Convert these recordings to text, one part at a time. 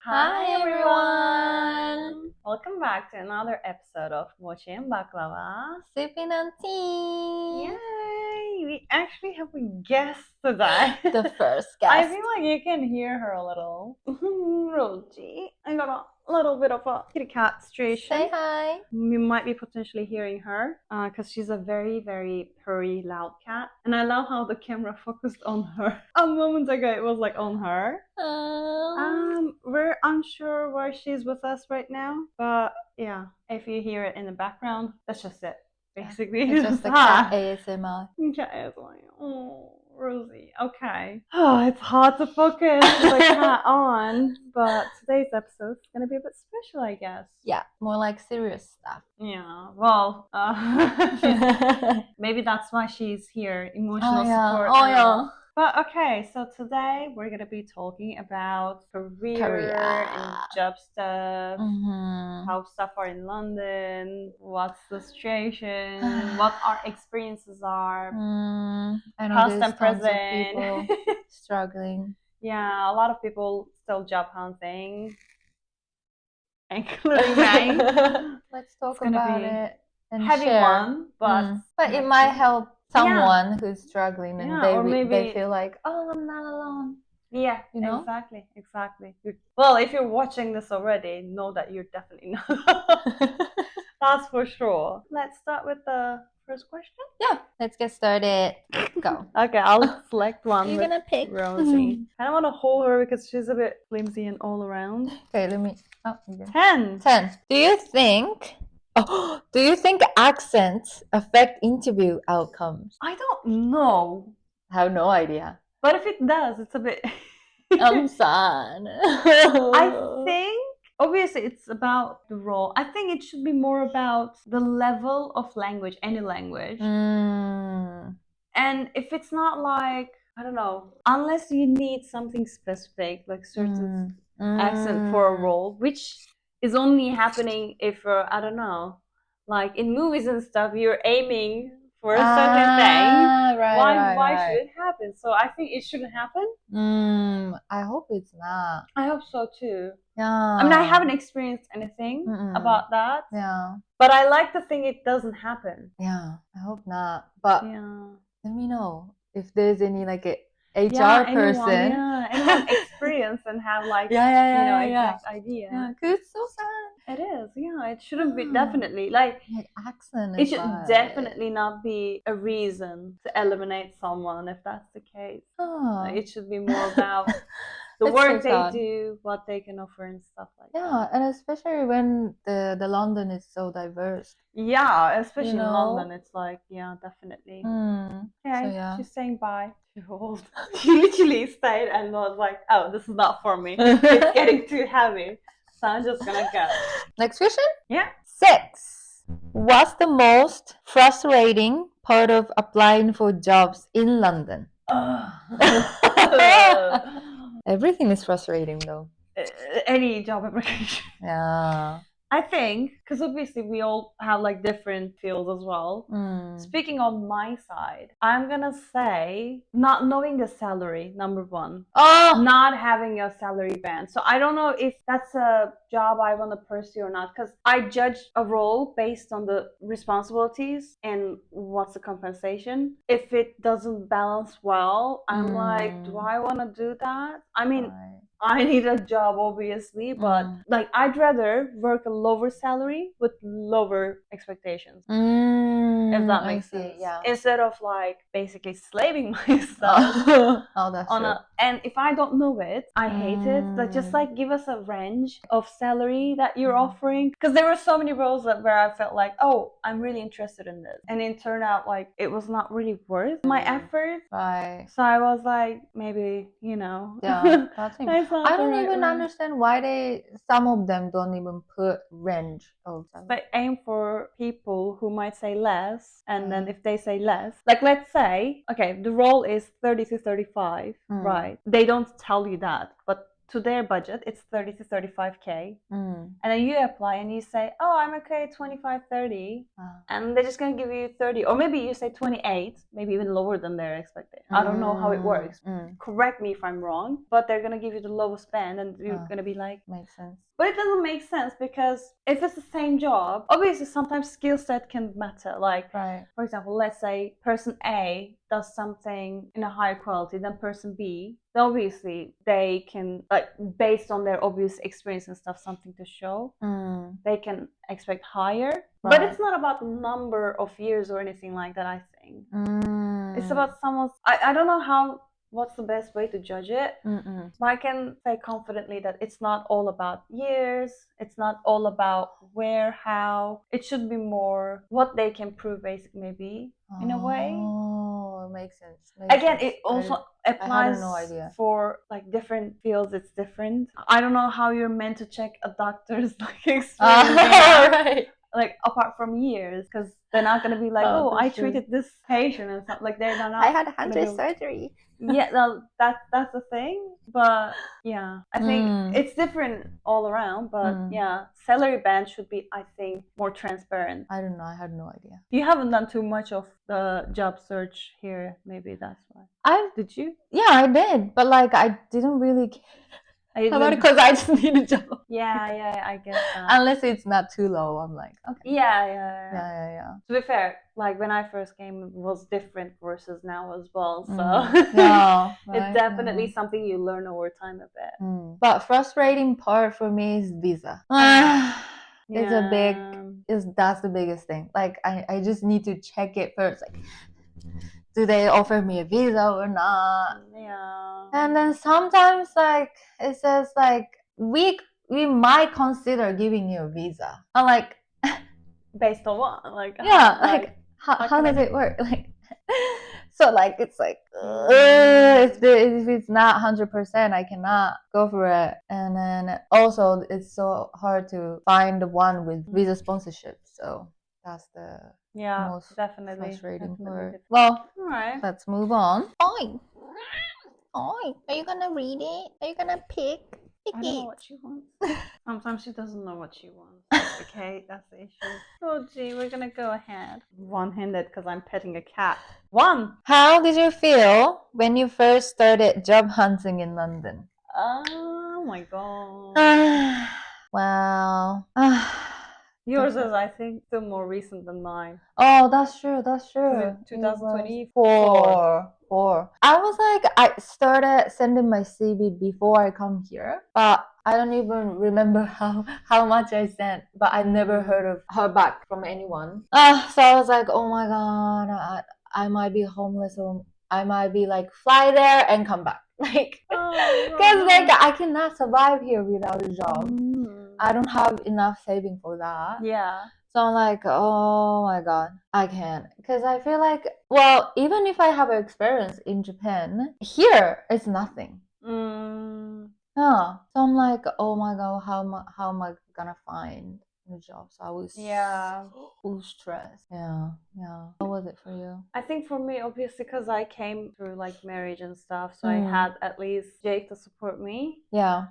Hi everyone! Welcome back to another episode of Mochi and Baklava. Sipping on tea! Yay! We actually have a guest today. The first I guest. feel like you can hear her a little. Roji. I got a little bit of a kitty cat situation. Say hi! You might be potentially hearing her because she's a very, very purry, loud cat. And I love how the camera focused on her. A moment ago it was like on her. We're unsure where she's with us right now, but yeah, if you hear it in the background, that's just it. Basically, It's just a cat ASMR. Cat ASMR. Oh, Rosie. Okay. Oh, it's hard to focus the cat on, but today's episode is gonna be a bit special, I guess. Yeah, more like serious stuff. Yeah. Well, maybe that's why she's here. Emotional support. Oh yeah. But okay, so today we're gonna be talking about career and job stuff, how stuff are in London, what's the situation, what our experiences are, I know past there's and tons of present. people struggling. Yeah, a lot of people still job hunting, including me. Let's talk about it and heavy share. one, but it might help someone who's struggling and they feel like, oh, I'm not alone. Yeah, you know? Exactly. Well, if you're watching this already, know that you're definitely not alone. That's for sure. Let's start with the first question. Yeah, let's get started. Go. Okay, I'll select one. You're gonna pick Rosie. I don't want to hold her because she's a bit flimsy and all around. Okay, let me. Oh, 10. Do you think accents affect interview outcomes? I don't know. I have no idea. But if it does, it's a bit. I'm sad. I think obviously it's about the role. I think it should be more about the level of language, any language. And if it's not like, I don't know, unless you need something specific, like certain accent for a role, which is only happening if you're, I don't know, like in movies and stuff, you're aiming for a certain thing. Why should it happen? So I think it shouldn't happen. I hope it's not. I hope so too. Yeah. I mean, I haven't experienced anything about that. Yeah. But I like to think it doesn't happen. Yeah, I hope not. But let me know if there's any like a HR person. Anyone experience and have like exact idea. Yeah, because it's so sad. It is. Yeah, it shouldn't be definitely like accent. It should definitely not be a reason to eliminate someone if that's the case. Like, it should be more about the work they do, what they can offer, and stuff like that. Yeah, and especially when the London is so diverse. Yeah, especially in London, it's like, yeah, definitely. Okay, so she's saying bye. She literally stayed and was like, oh, this is not for me. It's getting too heavy. So I'm just gonna go. Next question? Yeah. 6. What's the most frustrating part of applying for jobs in London? Everything is frustrating though. Any job application. Yeah. I think, because obviously we all have like different fields as well. Speaking on my side, I'm gonna say not knowing the salary, number one. Not having a salary band. So I don't know if that's a job I want to pursue or not, because I judge a role based on the responsibilities and what's the compensation. If it doesn't balance well, I'm like, do I want to do that? I mean, I need a job, obviously, but like I'd rather work a lower salary with lower expectations. If that makes sense. Yeah. Instead of like basically slaving myself and if I don't know it, I hate it. Like just like give us a range of salary that you're offering. Because there were so many roles where I felt like, oh, I'm really interested in this. And it turned out like it was not really worth my effort. Right. So I was like, maybe, Yeah. I don't even understand why some of them don't even put range of salary. They aim for people who might say less, and then if they say less, like let's say, okay, the role is 30 to 35, right? They don't tell you that, but to their budget, it's 30 to 35K. And then you apply and you say, oh, I'm okay, 25, 30. And they're just going to give you 30. Or maybe you say 28, maybe even lower than their expectation. I don't know how it works. Correct me if I'm wrong, but they're going to give you the lowest band and you're going to be like, makes sense. But it doesn't make sense because if it's the same job, obviously sometimes skill set can matter. Like, for example, let's say person A does something in a higher quality than person B. Then obviously they can, like, based on their obvious experience and stuff, something to show, they can expect higher. But it's not about the number of years or anything like that, I think. It's about someone's, I don't know what's the best way to judge it. But I can say confidently that it's not all about years. It's not all about where, how. It should be more what they can prove, basically, maybe, in a way. Oh, it makes sense. Again, it also applies for like different fields. It's different. I don't know how you're meant to check a doctor's like experience. Like apart from years, because they're not gonna be like, oh, I treated this patient and stuff. Like they're not. I had 100 surgery. Yeah, no, that's the thing. But yeah, I think it's different all around. But yeah, salary band should be, I think, more transparent. I don't know. I had no idea. You haven't done too much of the job search here. Maybe that's why. Did you? Yeah, I did. But like, I didn't really care. Because I just need a job. Yeah, I get that. Unless it's not too low, I'm like, okay. Yeah. To be fair, like when I first came, it was different versus now as well. So it's definitely something you learn over time a bit. But frustrating part for me is visa. That's the biggest thing. Like I just need to check it first. Like, do they offer me a visa or not? Yeah. And then sometimes like it says like we might consider giving you a visa. I'm like, based on what? Like how does it work? Like, so like it's like if it's not 100%, I cannot go for it. And then also it's so hard to find the one with visa sponsorship. So that's the most frustrating part. Well, all right, let's move on. Oi, are you gonna read it? Are you gonna pick I don't know what she wants. Sometimes she doesn't know what she wants. Okay, that's the issue. Oh gee, we're gonna go ahead. One-handed because I'm petting a cat. How did you feel when you first started job hunting in London? Oh my god. Well, yours is, I think, still more recent than mine. Oh, that's true. 2024. I was like, I started sending my CV before I come here, but I don't even remember how much I sent. But I never heard back from anyone. So I was like, oh my god, I might be homeless, or I might be like fly there and come back, like, because like I cannot survive here without a job. I don't have enough saving for that. Yeah. So I'm like, oh my god, I can't. Because I feel like, well, even if I have experience in Japan, here it's nothing. So I'm like, oh my god, how am I gonna find a job? So I was so stressed. Yeah. How was it for you? I think for me, obviously, because I came through like marriage and stuff, so I had at least Jake to support me. Yeah.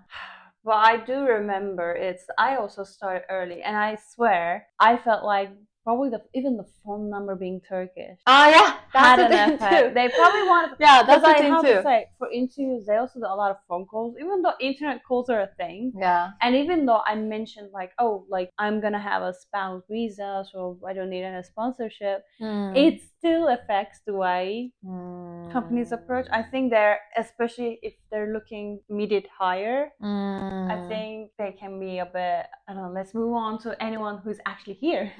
Well, I do remember I also started early, and I swear I felt like probably even the phone number being Turkish. Oh yeah, that's the thing too. They probably wanted. Yeah, that's the thing too. To say, for interviews, they also do a lot of phone calls, even though internet calls are a thing. Yeah. And even though I mentioned like, oh, like I'm gonna have a spouse visa, so I don't need any sponsorship, it still affects the way companies approach. I think especially if they're looking immediate hire, I think they can be a bit, I don't know, let's move on to anyone who's actually here.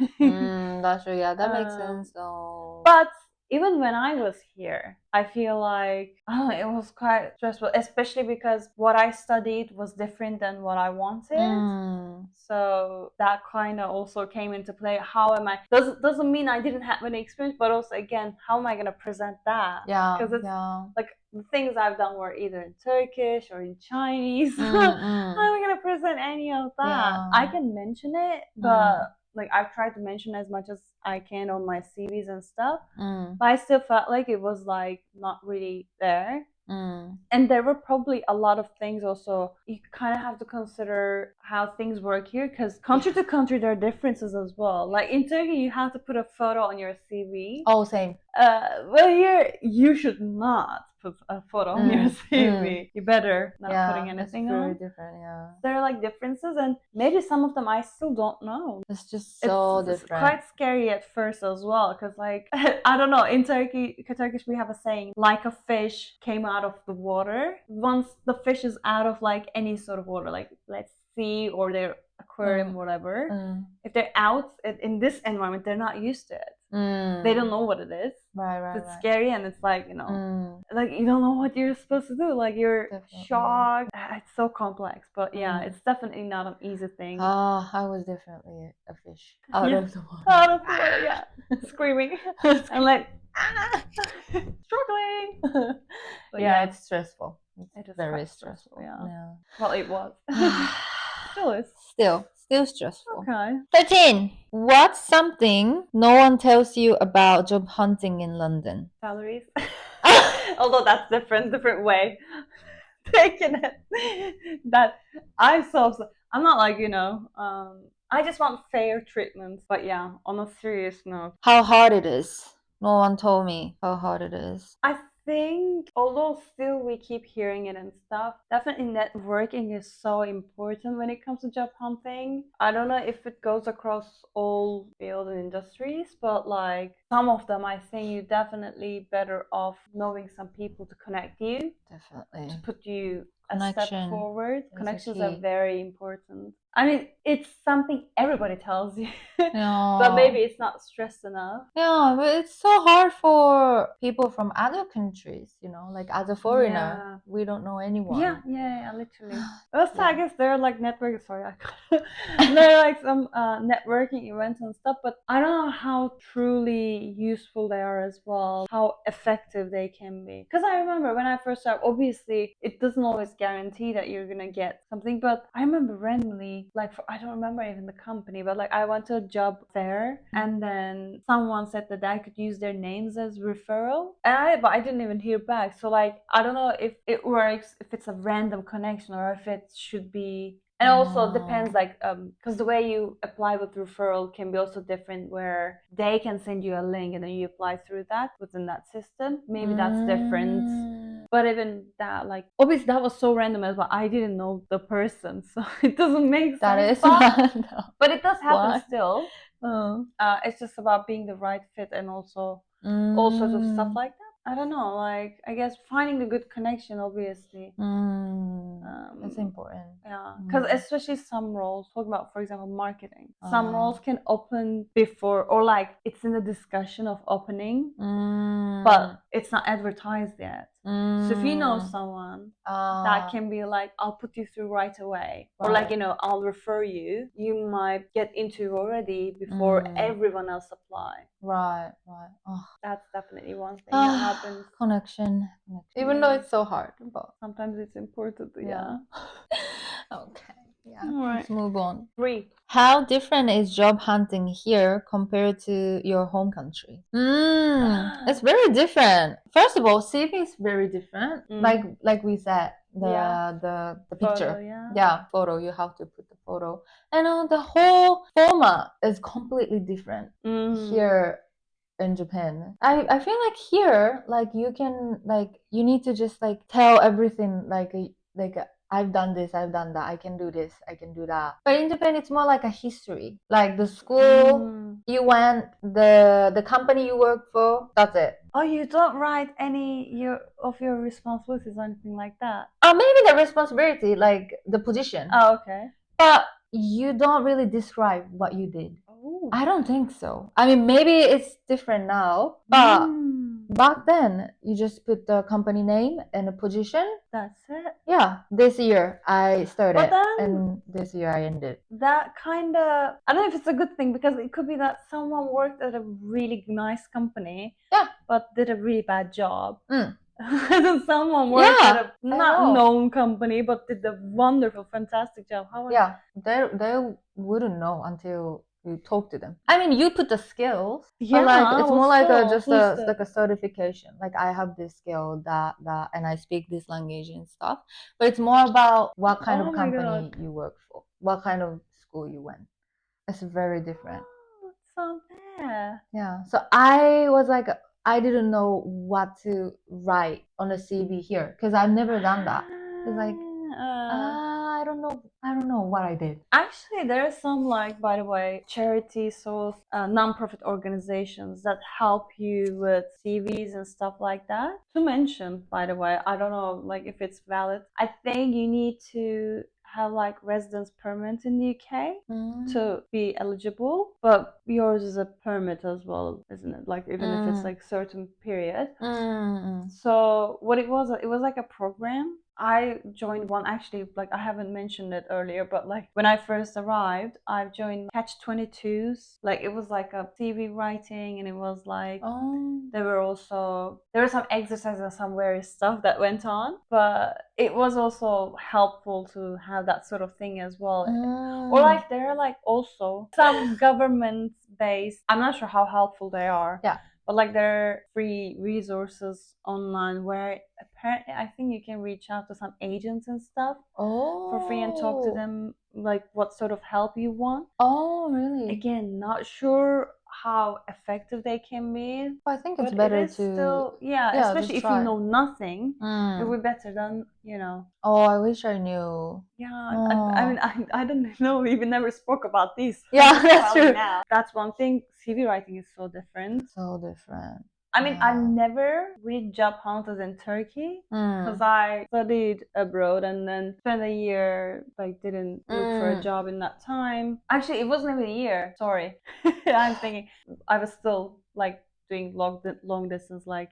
That's true. Yeah, that makes sense. So, but even when I was here, I feel like it was quite stressful, especially because what I studied was different than what I wanted. So that kind of also came into play. How am I? Doesn't mean I didn't have any experience, but also again, how am I gonna present that? Yeah. Because it's like the things I've done were either in Turkish or in Chinese. How am I gonna present any of that? Yeah. I can mention it, but like I've tried to mention as much as I can on my CVs and stuff, but I still felt like it was like not really there. And there were probably a lot of things also you kind of have to consider how things work here, because country to country there are differences as well. Like in Turkey you have to put a photo on your CV. Oh, same. Well, here you should not put a photo on your CV. You better not putting anything on. It's very different, yeah. There are like differences, and maybe some of them I still don't know. It's just so different. It's quite scary at first as well, because like I don't know, in Turkish we have a saying, like a fish came out of the water. Once the fish is out of like any sort of water, like let's sea or their aquarium, whatever, if they're out in this environment, they're not used to it. They don't know what it is. Right. It's scary, and it's like, you know, like you don't know what you're supposed to do. Like you're shocked. It's so complex, but yeah, it's definitely not an easy thing. I was definitely a fish out of the water. Out of the water, yeah, screaming and like struggling. But yeah, it's stressful. It is very stressful. Yeah. Well, it was. Still is. Still stressful. Okay. 13. What's something no one tells you about job hunting in London? Salaries. Although that's different way. Taking it. That I'm not like, you know, I just want fair treatment. But yeah, on a serious note. How hard it is. No one told me how hard it is. I think, although still we keep hearing it and stuff, definitely networking is so important when it comes to job hunting. I don't know if it goes across all fields and industries, but like some of them, I think you're definitely better off knowing some people to connect you. Definitely. To put you a step forward. Connections are very important. I mean, it's something everybody tells you, but maybe it's not stressed enough. Yeah, but it's so hard for people from other countries, you know, like as a foreigner, we don't know anyone. Yeah, literally. Also, I guess there are like networking, there are like some networking events and stuff, but I don't know how truly useful they are as well, how effective they can be. Because I remember when I first started, obviously, it doesn't always guarantee that you're gonna get something, but I remember randomly, like I don't remember even the company, but like I went to a job fair and then someone said that I could use their names as referral, but I didn't even hear back. So like I don't know if it works, if it's a random connection or if it should be. And also depends, like, because the way you apply with referral can be also different, where they can send you a link and then you apply through that within that system. Maybe that's different. But even that, like, obviously that was so random as well. I didn't know the person, so it doesn't make sense. That is random. But it does happen still. It's just about being the right fit and also all sorts of stuff like that. I don't know, like, I guess finding a good connection, obviously. That's important. Yeah, because especially some roles, talk about, for example, marketing. Some roles can open before, or like it's in the discussion of opening, but it's not advertised yet. So if you know someone, that can be like, I'll put you through right away. Or like, you know, I'll refer you. You might get into already before everyone else apply. Right. Oh. That's definitely one thing that happens. Connection. Even though it's so hard, but sometimes it's important. Yeah. Okay. Yeah. Let's move on. 3. How different is job hunting here compared to your home country? It's very different. First of all, CV is very different. Like we said, the picture. Photo, photo. You have to put the photo, and the whole format is completely different here in Japan. I feel like here, like you can, like, you need to just like tell everything, like I've done this, I've done that, I can do this, I can do that. But in Japan, it's more like a history. Like the school you went, the company you work for, that's it. Oh, you don't write any of your responsibilities or anything like that? Maybe the responsibility, like the position. Oh, okay. But you don't really describe what you did. I don't think so. I mean, maybe it's different now, but back then you just put the company name and a position. That's it. Yeah, this year I started and this year I ended. That kind of, I don't know if it's a good thing, because it could be that someone worked at a really nice company, but did a really bad job. And someone worked at a not known company but did a wonderful, fantastic job. How they wouldn't know until you talk to them. I mean, you put the skills, Yeah, but like it's well, more like still, just who's like a certification. Like I have this skill that and I speak this language and stuff. But it's more about what kind Oh of my company God. you work for, what kind of school you went. It's very different. Oh, so bad. Yeah. So I was like, I didn't know what to write on a CV here because I've never done that. It's like, I don't know what I did. Actually, there are some, like, by the way, charities or non-profit organizations that help you with CVs and stuff like that. To mention, by the way, I don't know, like, if it's valid. I think you need to have like residence permit in the UK to be eligible, but yours is a permit as well, isn't it? Like even if it's like certain period. So what it was like a program. I joined one, actually, like I haven't mentioned it earlier, but like when I first arrived, I joined Catch 22s. Like it was like a CV writing, and it was like there were some exercises and some various stuff that went on, but it was also helpful to have that sort of thing as well. Or like there are like also some government based, I'm not sure how helpful they are. Yeah. But like there are free resources online where apparently I think you can reach out to some agents and stuff for free and talk to them like what sort of help you want. Oh, really? Again, not sure how effective they can be. I think it's but better it is to still, yeah, especially just if you try. know nothing, it would be better than, Oh, I wish I knew. yeah, I mean, I don't know. We even never spoke about this. Yeah, that's true. Now. That's one thing. CV writing is so different. So different. I mean, I've never really job hunted in Turkey because I studied abroad and then spent a year, like, didn't look for a job in that time. Actually, it wasn't even a year. Sorry. I'm thinking I was still, like, doing long distance, like,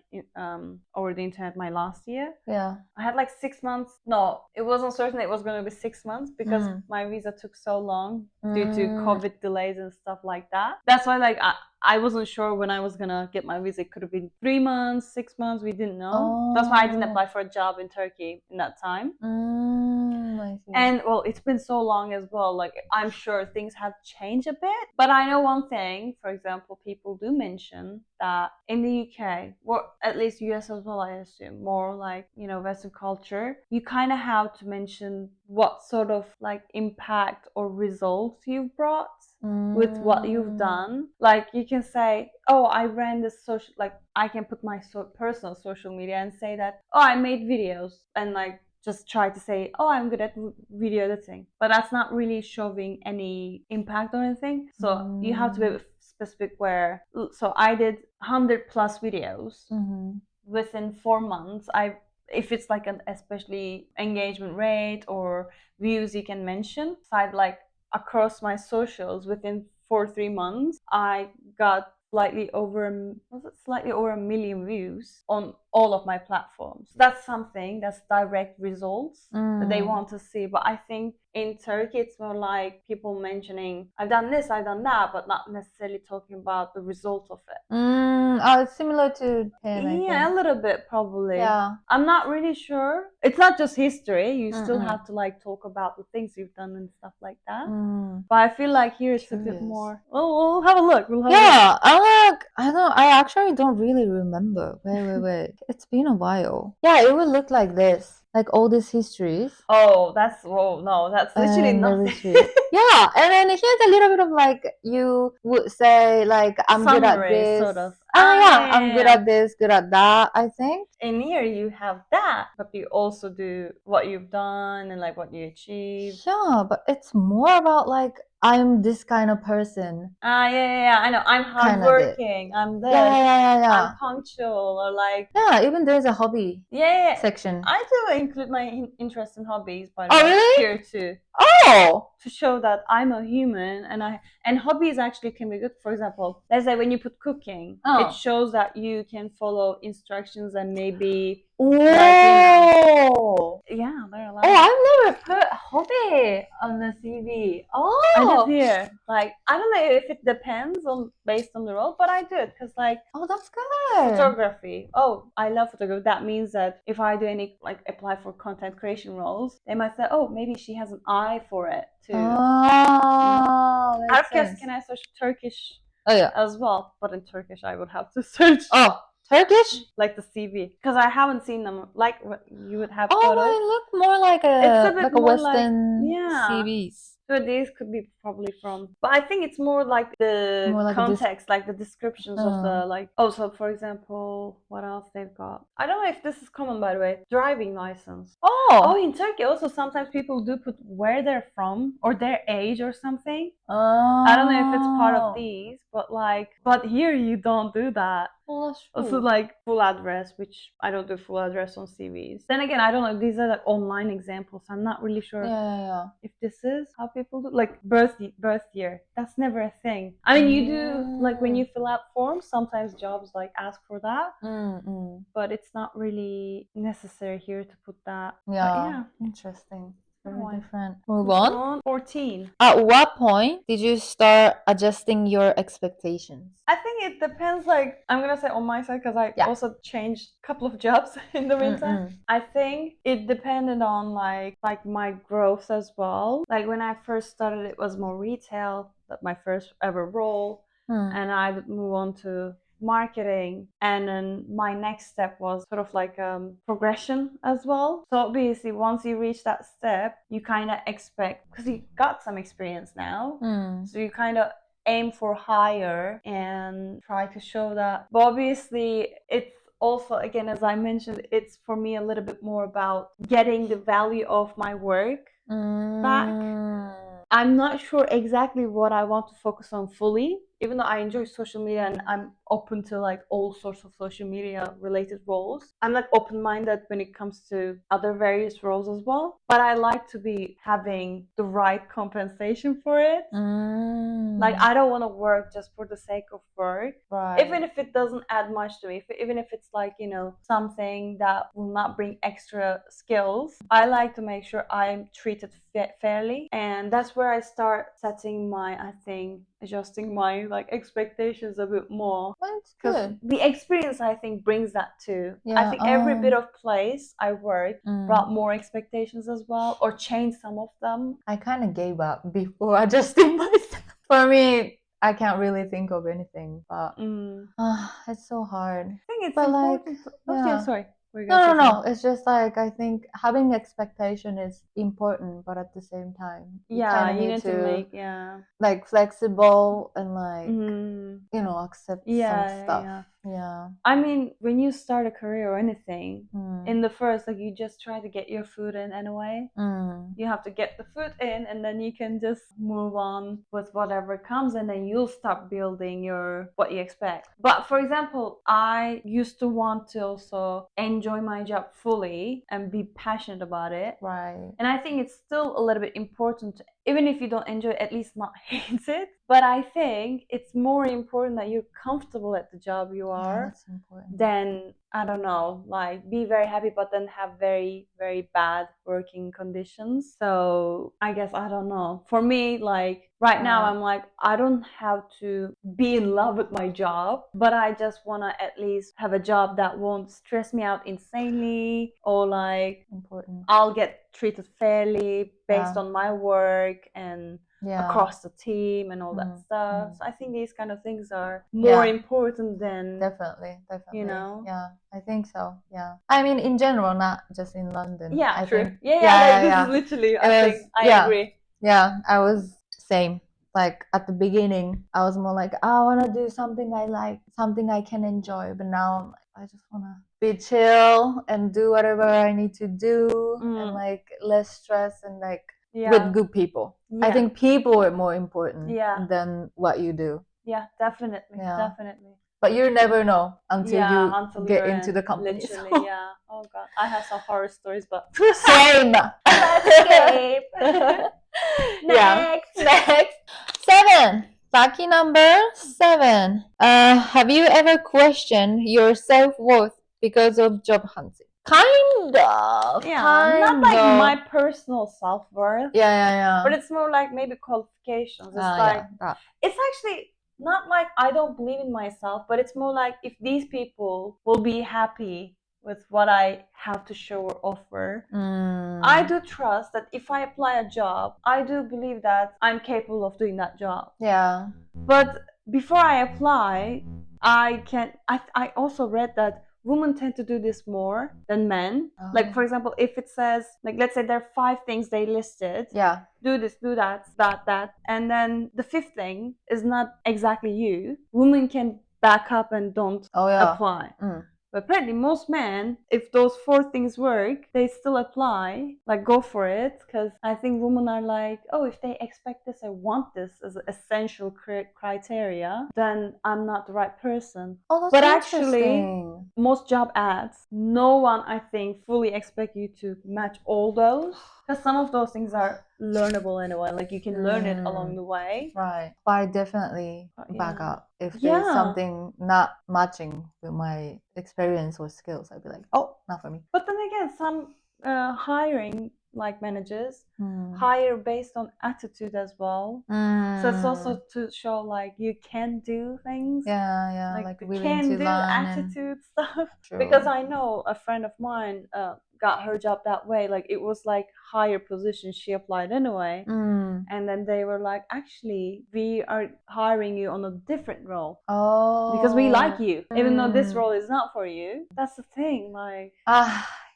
over the internet my last year. Yeah. I had like 6 months. No, it wasn't certain it was going to be 6 months because my visa took so long due to COVID delays and stuff like that. That's why, like, I wasn't sure when I was gonna get my visa. It could have been 3 months, 6 months. We didn't know. That's why I didn't apply for a job in Turkey in that time. I see. And well, it's been so long as well. Like I'm sure things have changed a bit. But I know one thing. For example, people do mention that in the UK, or at least US as well, I assume, more like, Western culture, you kind of have to mention what sort of like impact or results you've brought with what you've done. Like you can say, oh, I ran this social, like I can put my personal social media and say that, oh, I made videos, and like just try to say, oh, I'm good at video editing, but that's not really showing any impact or anything. So you have to be specific where, so I did 100 plus videos within 4 months. If it's like an especially engagement rate or views you can mention, so I'd like across my socials within 3 months, I got slightly over a million views on all of my platforms. That's something that's direct results that they want to see. But I think in Turkey it's more like people mentioning, I've done this, I've done that, but not necessarily talking about the result of it. It's similar to Japan, Yeah, a little bit probably. Yeah. I'm not really sure. It's not just history. You still have to like talk about the things you've done and stuff like that. But I feel like here it's a bit more. Oh, we'll have a look. Yeah, I don't. I actually don't really remember. Wait. It's been a while. Yeah, it would look like this. Like all these histories. Oh, that's literally nothing. Yeah, and then here's a little bit of like you would say like I'm good at Summary, this. sort of. I'm good at this, good at that, I think. In here you have that, but you also do what you've done and like what you achieved. Yeah, but it's more about like I'm this kind of person. Yeah, I know. I'm hardworking. I'm this. Yeah. I'm punctual, or like. Yeah, even there's a hobby Yeah. section. I do include my interest in hobbies, by the Oh, way, really? here too. Oh! To show that I'm a human, and hobbies actually can be good. For example, let's say when you put cooking, it shows that you can follow instructions and maybe. Whoa! Yeah, there are a lot. Oh, I've never put hobby on the CV. Oh, I did here. Like, I don't know if it depends on based on the role, but I do it because, like, oh, that's good. Photography. Oh, I love photography. That means that if I do any like apply for content creation roles, they might say, oh, maybe she has an eye for it too. Oh, Out of guess, can I search Turkish yeah. as well? But in Turkish, I would have to search. Oh, Turkish? Like the CV, because I haven't seen them. Like you would have. Oh, photos. they look more like It's a bit like a more Western yeah. CVs. So these could be probably from, but I think it's more like the More like context, like the descriptions of the like. Oh, so for example, what else they've got? I don't know if this is common, by the way. Driving license. Oh, in Turkey also sometimes people do put where they're from or their age or something. Oh. I don't know if it's part of these, but but here you don't do that. Well, that's true. Also, like full address, which I don't do full address on CVs. Then again, I don't know. These are like online examples. I'm not really sure if this is how people do. Like birth year. That's never a thing. I mean, you do like when you fill out forms. Sometimes jobs like ask for that, but it's not really necessary here to put that. Yeah. Interesting. Very different. Move What's on. 14. At what point did you start adjusting your expectations? I think it depends, like, I'm gonna say on my side, because I also changed a couple of jobs in the meantime. I think it depended on like my growth as well. Like when I first started, it was more retail, that my first ever role, and I would move on to marketing, and then my next step was sort of like progression as well. So obviously once you reach that step, you kind of expect, because you got some experience now, so you kind of aim for higher and try to show that. But obviously it's also, again, as I mentioned, it's for me a little bit more about getting the value of my work back. I'm not sure exactly what I want to focus on fully, even though I enjoy social media and I'm open to like all sorts of social media related roles. I'm like open-minded when it comes to other various roles as well, but I like to be having the right compensation for it. Like I don't want to work just for the sake of work, even if it doesn't add much to me, even if it's like, you know, something that will not bring extra skills. I like to make sure I'm treated fairly, and that's where I start setting my, I think, adjusting my like expectations a bit more. That's because good. the experience, I think, brings that too. Yeah, I think every bit of place I worked brought more expectations as well, or changed some of them. I kind of gave up before adjusting myself. For me, I can't really think of anything, but it's so hard. I think it's but important. Like, sorry. No. It's just like I think having expectation is important, but at the same time, you kind of need to make like flexible and like you know accept some stuff. Yeah. I mean, when you start a career or anything, in the first, like, you just try to get your foot in anyway. You have to get the foot in, and then you can just move on with whatever comes, and then you'll start building what you expect. But for example, I used to want to also enjoy my job fully and be passionate about it. Right. And I think it's still a little bit important to, even if you don't enjoy it, at least not hate it. But I think it's more important that you're comfortable at the job you are. That's important. Than, I don't know, like be very happy but then have very, very bad working conditions. So I guess, I don't know. For me, like right now, I'm like, I don't have to be in love with my job, but I just want to at least have a job that won't stress me out insanely, or like important. I'll get treated fairly based on my work and across the team and all that stuff. So I think these kind of things are more important than definitely, you know. Yeah, I think so. Yeah, I mean in general, not just in London. Yeah, I true. Think, This is literally, I agree. Yeah, I was same. Like at the beginning, I was more like, I want to do something I like, something I can enjoy. But now I'm like, I just want to be chill and do whatever I need to do, and like less stress and like with good people. I think people are more important than what you do. Yeah, definitely. Definitely. But you never know until you get into the company. Literally, yeah. Oh god, I have some horror stories, but same. Let's escape. Next. 7. Lucky number 7. Have you ever questioned your self-worth because of job hunting? Kind of. Not like my personal self-worth. Yeah. But it's more like maybe qualifications. It's it's actually not like I don't believe in myself, but it's more like if these people will be happy with what I have to show or offer. I do trust that if I apply a job, I do believe that I'm capable of doing that job. Yeah. But before I apply, I also read that women tend to do this more than men. Like, for example, if it says, like, let's say there are 5 things they listed. Yeah. Do this, do that, that. And then the 5th thing is not exactly you. Women can back up and don't apply. But apparently most men, if those 4 things work, they still apply, like go for it. Because I think women are like, oh, if they expect this, I want this as essential criteria, then I'm not the right person. Oh, that's but interesting. Actually, most job ads, no one, I think, fully expect you to match all those. Because some of those things are learnable anyway. Like, you can learn it along the way. Right. But I definitely back Yeah. up. If there's something not matching with my experience or skills, I'd be like, oh, not for me. But then again, some hiring, like managers, hire based on attitude as well. So it's also to show like you can do things. Yeah, like the willing can to do learn attitude stuff. True. Because I know a friend of mine got her job that way. Like, it was like higher position, she applied anyway. And then they were like, actually, we are hiring you on a different role. Because we like you, even though this role is not for you. That's the thing. Like,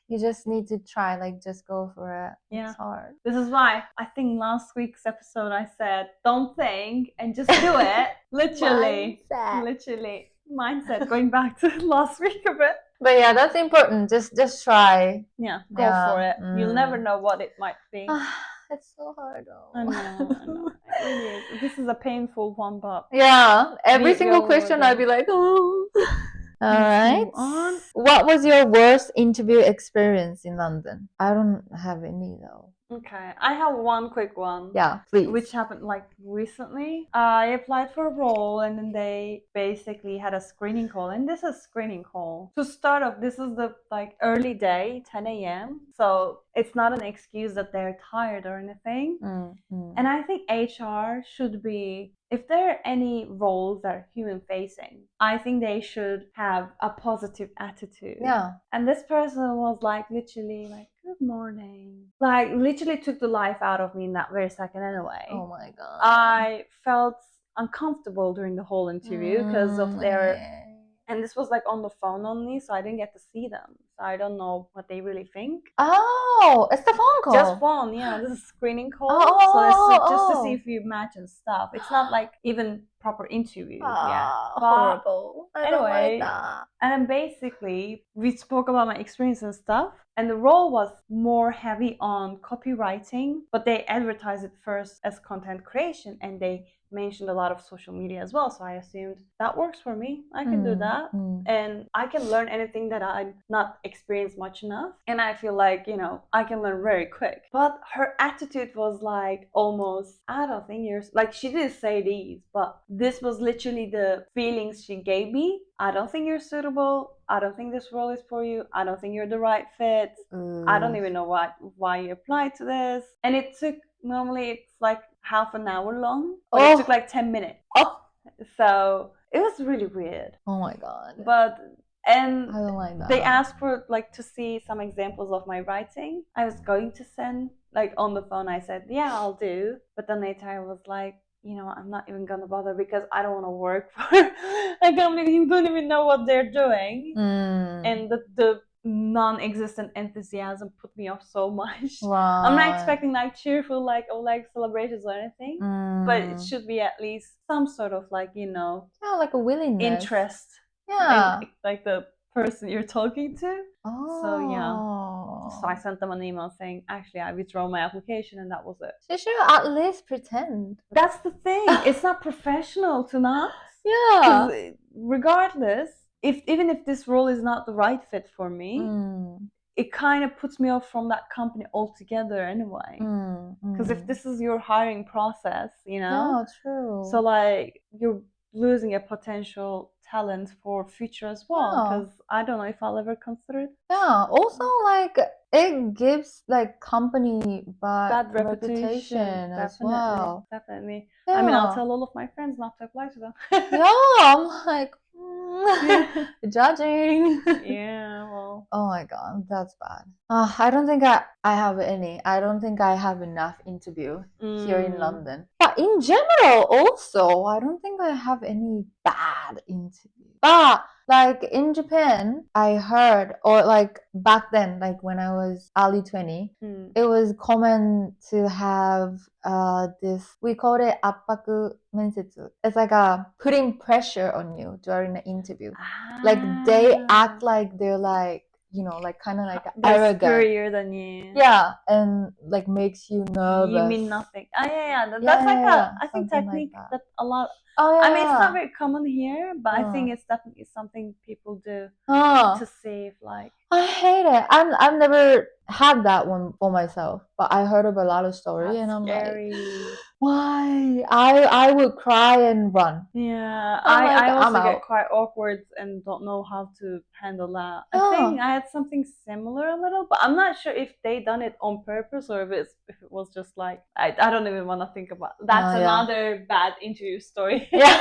you just need to try, like, just go for it. Yeah. It's hard. This is why I think last week's episode I said, don't think and just do it. Literally. Mindset. Going back to last week a bit. But yeah, that's important. Just try. Yeah, go for it. You'll never know what it might be. It's so hard though. I know. It really is. This is a painful one, but yeah, every single question I'd be like, oh. All right. What was your worst interview experience in London? I don't have any though. Okay, I have one quick one. Yeah, please. Which happened like recently. I applied for a role and then they basically had a screening call. And this is screening call. To start off, this is the like early day, 10 a.m. So it's not an excuse that they're tired or anything. And I think HR should be, if there are any roles that are human facing, I think they should have a positive attitude. Yeah. And this person was like literally like, good morning. Like, literally took the life out of me in that very second anyway. Oh my god. I felt uncomfortable during the whole interview because of their... And this was like on the phone only, so I didn't get to see them. So I don't know what they really think. Oh, it's the phone call. Just phone, yeah. This is screening call. So it's just to see if you match and stuff. It's not like even proper interview. Yeah. Horrible. Anyway, and then basically we spoke about my experience and stuff. And the role was more heavy on copywriting, but they advertised it first as content creation, and they mentioned a lot of social media as well. So I assumed that works for me. I can do that. And I can learn anything that I'm not experienced much enough. And I feel like, you know, I can learn very quick. But her attitude was like almost, I don't think you're, like, she didn't say these, but this was literally the feelings she gave me. I don't think you're suitable. I don't think this role is for you. I don't think you're the right fit. I don't even know why you applied to this. And it took, normally it's like half an hour long, but it took like 10 minutes. So it was really weird. Oh my god. And I don't like that. They asked for like to see some examples of my writing. I was going to send, like, on the phone I said, yeah, I'll do. But then later I was like, you know, I'm not even gonna bother because I don't want to work for a company who don't even know what they're doing. And the non-existent enthusiasm put me off so much. Wow. I'm not expecting like cheerful, like, oh, like celebrations or anything, but it should be at least some sort of like, you know, like a willingness, interest. Yeah, like the person you're talking to. So yeah. So I sent them an email saying, actually, I withdraw my application, and that was it. You should at least pretend. That's the thing. It's not professional to not. Yeah. Regardless, even if this role is not the right fit for me, it kind of puts me off from that company altogether anyway. Because if this is your hiring process, you know. Yeah, true. So like you're losing a potential talent for future as well, because I don't know if I'll ever consider it. Yeah, also like it gives like company Bad reputation as well. Definitely. Yeah. I mean, I'll tell all of my friends not to apply to them. Yeah, I'm like judging. Yeah, well. Oh my god, that's bad. I don't think I have any. I don't think I have enough interview here in London. But in general, also, I don't think I have any bad interview. But like in Japan, I heard, or like back then, like when I was early 20, it was common to have this, we called it 압박 면接. It's like putting pressure on you during the interview. Like they act like they're like, you know, like kind of like arrogant, superior than you. Yeah, and like makes you nervous. You mean nothing. That's like I think technique like that a lot. I mean, it's not very common here, but I think it's definitely something people do to save like. I hate it. I've never had that one for myself, but I heard of a lot of stories, and I'm scary. like, why? I would cry and run. Yeah, I also get quite awkward and don't know how to handle that. I think I had something similar a little, but I'm not sure if they done it on purpose or if it was just like I don't even want to think about. That's another bad interview story. Yeah,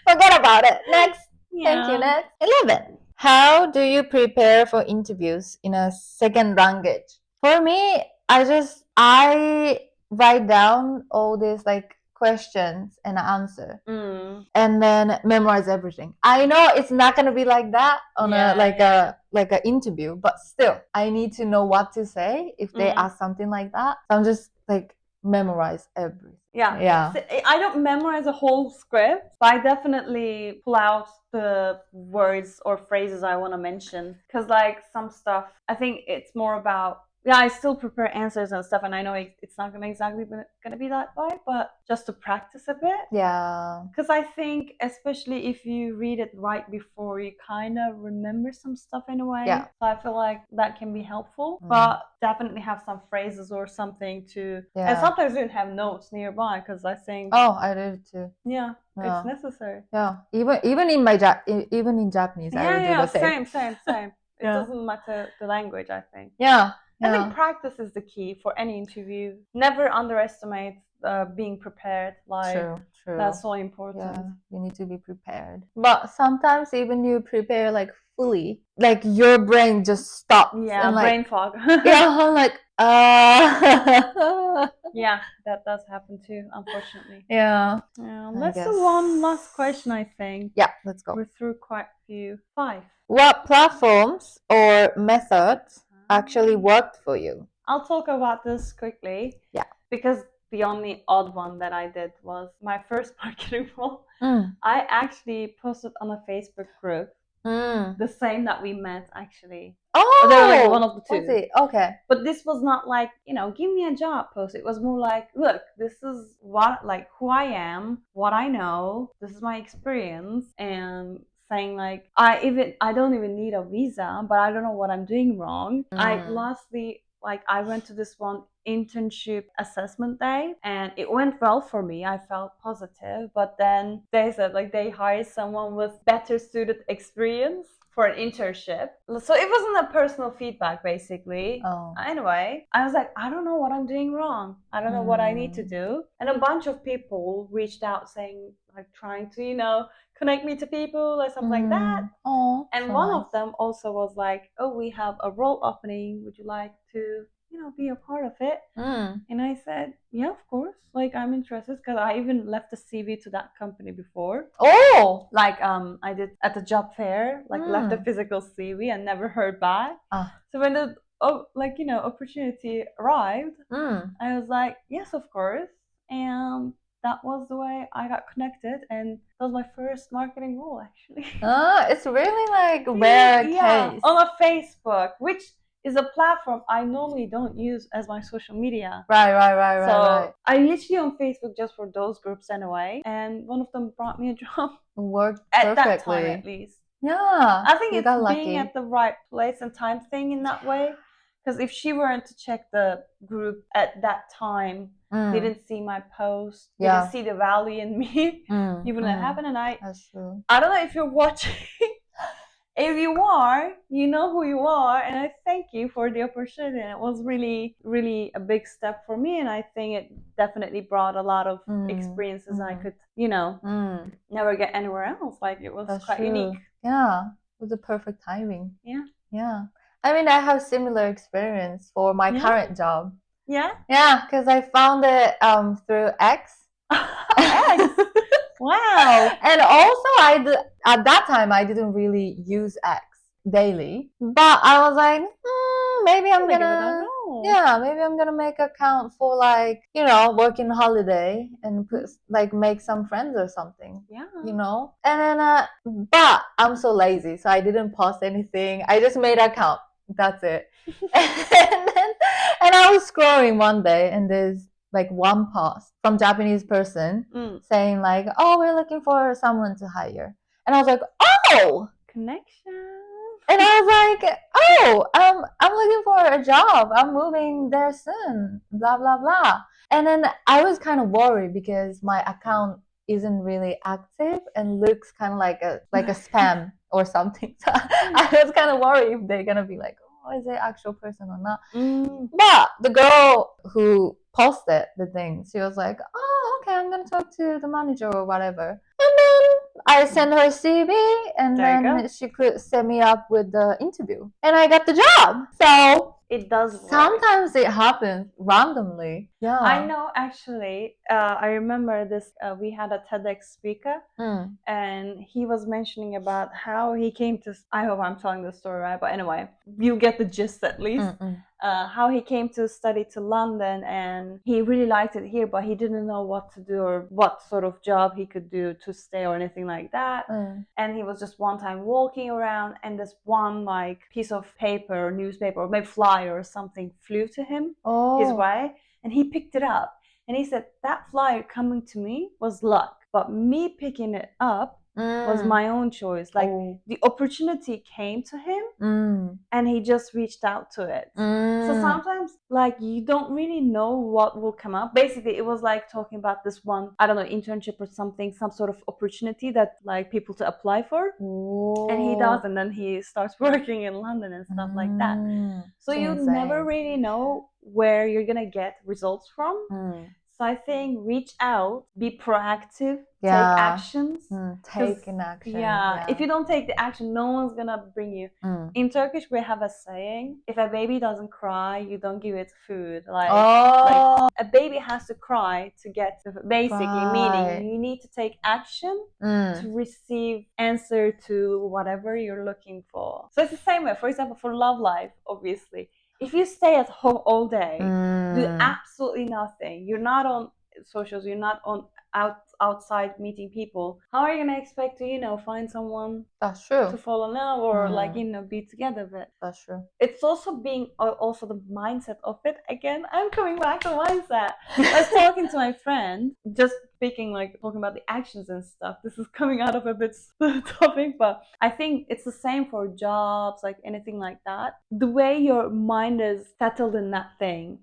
forget about it. Next. Thank you. Next. 11. How do you prepare for interviews in a second language? For me, I write down all these like questions and answer, and then memorize everything. I know it's not gonna be like that on a interview, but still, I need to know what to say if they ask something like that. So I'm just like memorize everything. Yeah. I don't memorize a whole script, but I definitely pull out the words or phrases I want to mention. Because, like, some stuff, I think it's more about, I still prepare answers and stuff, and I know it's not gonna be that way, but just to practice a bit. Yeah. Because I think, especially if you read it right before, you kind of remember some stuff in a way. Yeah. So I feel like that can be helpful, but definitely have some phrases or something to. Yeah. And sometimes you have notes nearby because I think. Oh, I did too. Yeah. It's necessary. Yeah, even in even in Japanese, I would do the same. Same. It doesn't matter the language, I think. Yeah. I think practice is the key for any interview. Never underestimate being prepared. Like, true. That's so important. Yeah, you need to be prepared. But sometimes even you prepare like fully, like your brain just stops. Yeah, and, brain fog. Yeah, I'm like Yeah, that does happen too, unfortunately. Yeah. Let's do one last question, I think. Yeah, let's go. We're through quite a few. 5. What platforms or methods actually worked for you? I'll talk about this quickly. Yeah. Because the only odd one that I did was my first marketing role. I actually posted on a Facebook group. The same that we met, actually. Oh, they were like one of the two. Okay. But this was not like, give me a job post. It was more like, look, this is who I am, what I know, this is my experience, and saying like, I don't even need a visa, but I don't know what I'm doing wrong. I went to this one internship assessment day and it went well for me. I felt positive, but then they said like they hired someone with better suited experience for an internship. So it wasn't a personal feedback, basically. Anyway, I was like, I don't know what I'm doing wrong. I don't know what I need to do. And a bunch of people reached out saying, like, trying to, connect me to people or something like that. And so one of them also was like, oh, we have a role opening. Would you like to, be a part of it? And I said, yeah, of course. Like, I'm interested because I even left a CV to that company before. Oh! Like, I did at the job fair, like left a physical CV and never heard back. So when the, opportunity arrived, I was like, yes, of course. And that was the way I got connected, and that was my first marketing role, actually. It's really like rare case. On a Facebook, which is a platform I normally don't use as my social media. Right. So I literally on Facebook just for those groups anyway, and one of them brought me a job. Worked at perfectly. That time, at least. Yeah, I think it's being at the right place and time thing in that way. Because if she weren't to check the group at that time, didn't see my post, Yeah. didn't see the value in me, even that happened. And That's true. I don't know if you're watching. If you are, you know who you are, and I thank you for the opportunity. And it was really, really a big step for me, and I think it definitely brought a lot of experiences I could, you know, never get anywhere else. Like it was That's quite true. unique. Yeah, it was the perfect timing. Yeah. Yeah. I mean, I have similar experience for my current job. Yeah. Yeah, because I found it through X. X. Wow. And also, at that time I didn't really use X daily, but I was like, maybe I'm gonna, maybe I'm gonna make an account for like, you know, working holiday and put like make some friends or something. Yeah. You know, and then but I'm so lazy, so I didn't post anything. I just made an account. That's it. and I was scrolling one day, and there's like one post from Japanese person saying like, oh, we're looking for someone to hire. And I was like, oh, connection. And I was like, oh, I'm looking for a job. I'm moving there soon, blah, blah, blah. And then I was kind of worried because my account isn't really active and looks kind of like a spam or something. So I was kind of worried if they're going to be like, oh, is it actual person or not? But the girl who posted the thing, she was like, oh, okay, I'm going to talk to the manager or whatever. And then I sent her a CV, and then she could set me up with the interview. And I got the job. So it does work. Sometimes it happens randomly. Yeah. I know, actually. I remember this. We had a TEDx speaker, and he was mentioning about how he came to. I hope I'm telling the story right, but anyway, you get the gist at least. How he came to study to London, and he really liked it here, but he didn't know what to do or what sort of job he could do to stay or anything like that. And he was just one time walking around, and this one like piece of paper or newspaper or maybe flyer or something flew to him his way, and he picked it up, and he said that flyer coming to me was luck, but me picking it up was my own choice. Like the opportunity came to him and he just reached out to it. So sometimes like you don't really know what will come up. Basically it was like talking about this one, I don't know, internship or something, some sort of opportunity that like people to apply for. And he does, and then he starts working in London and stuff like that. So you never really know where you're gonna get results from. So I think reach out, be proactive, take actions. Take an action. Yeah. If you don't take the action, no one's gonna bring you. In Turkish, we have a saying: if a baby doesn't cry, you don't give it food. Like a baby has to cry to get, basically meaning you need to take action to receive answer to whatever you're looking for. So it's the same way. For example, for love life, obviously. If you stay at home all day, do absolutely nothing, you're not on socials, you're not on outside meeting people, how are you gonna expect to, you know, find someone that's true to fall in love or like, you know, be together with? That's true. It's also being also the mindset of it. Again, I'm coming back to mindset. I was talking to my friend, just speaking, like talking about the actions and stuff. This is coming out of a bit topic, but I think it's the same for jobs, like anything like that. The way your mind is settled in that thing.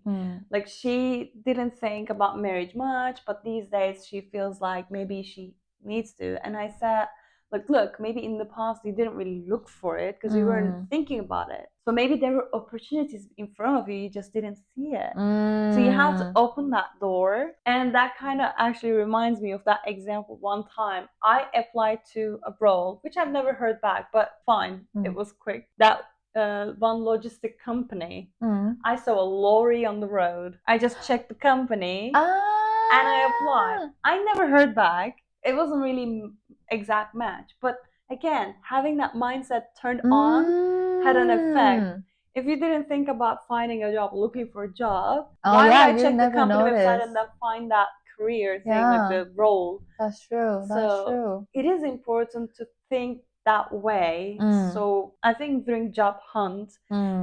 Like she didn't think about marriage much, but these days she feels like maybe she needs to. And I said, like, look, maybe in the past you didn't really look for it because you weren't thinking about it. So maybe there were opportunities in front of you, you just didn't see it. So you have to open that door. And that kind of actually reminds me of that example. One time I applied to a role, which I've never heard back, but fine, it was quick. That one logistic company, I saw a lorry on the road. I just checked the company and I applied. I never heard back. It wasn't really exact match, but again, having that mindset turned on had an effect. If you didn't think about finding a job, looking for a job, why would I check the company website and then find that career thing, like the role? That's true. That's true. It is important to think that way. So I think during job hunt,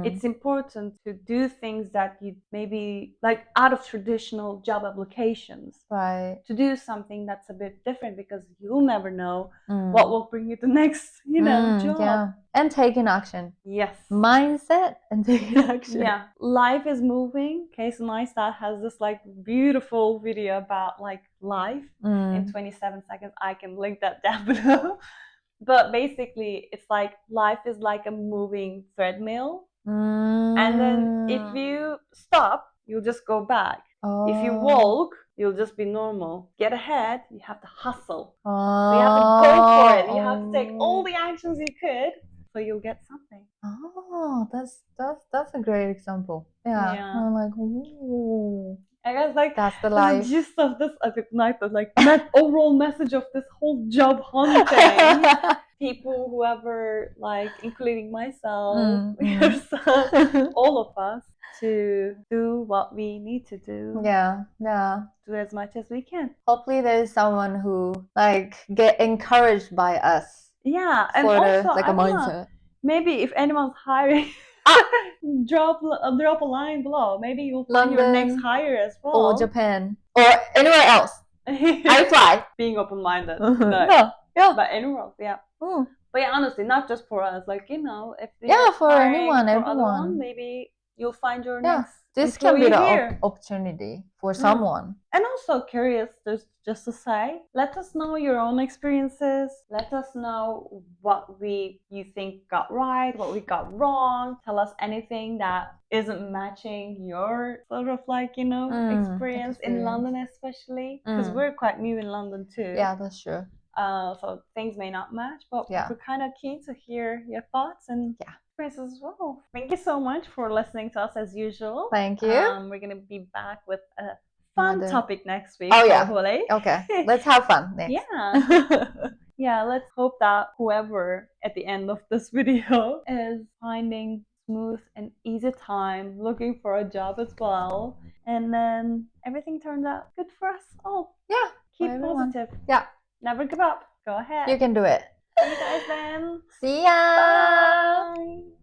it's important to do things that you maybe like out of traditional job applications. Right. To do something that's a bit different, because you'll never know what will bring you the next, job. Yeah. And taking action. Yes. Mindset and taking action. Yeah. Life is moving. Case Neistat has this like beautiful video about like life in 27 seconds. I can link that down below. But basically, it's like life is like a moving treadmill. And then if you stop, you'll just go back. If you walk, you'll just be normal. Get ahead, you have to hustle. So you have to go for it. You have to take all the actions you could, so you'll get something. Oh, that's a great example. Yeah. I'm like, ooh. I guess like that's the life. The gist of this like overall message of this whole job hunting. People, whoever, like including myself, yourself, all of us, to do what we need to do. Yeah. Do as much as we can. Hopefully there's someone who like get encouraged by us. Yeah, and also like a mindset. Maybe if anyone's hiring, drop a line below. Maybe you'll find your next hire as well. Or Japan. Or anywhere else. I fly. Being open-minded. No. Yeah. But anywhere else, yeah. But yeah, honestly, not just for us. Like, if for anyone, everyone, maybe you'll find your next. This can be the opportunity for someone. And also curious, just to say, let us know your own experiences. Let us know what you think got right, what we got wrong. Tell us anything that isn't matching your sort of like, experience in London, especially. Because we're quite new in London too. Yeah, that's true. So things may not match, but we're kind of keen to hear your thoughts and experiences as well. Thank you so much for listening to us as usual. Thank you. We're gonna be back with a fun topic next week. Oh yeah. Hopefully. Okay. Let's have fun next. Yeah. Yeah. Let's hope that whoever at the end of this video is finding smooth and easy time, looking for a job as well, and then everything turns out good for us all. Yeah. Keep positive. Yeah. Never give up. Go ahead. You can do it. See you guys then. See ya.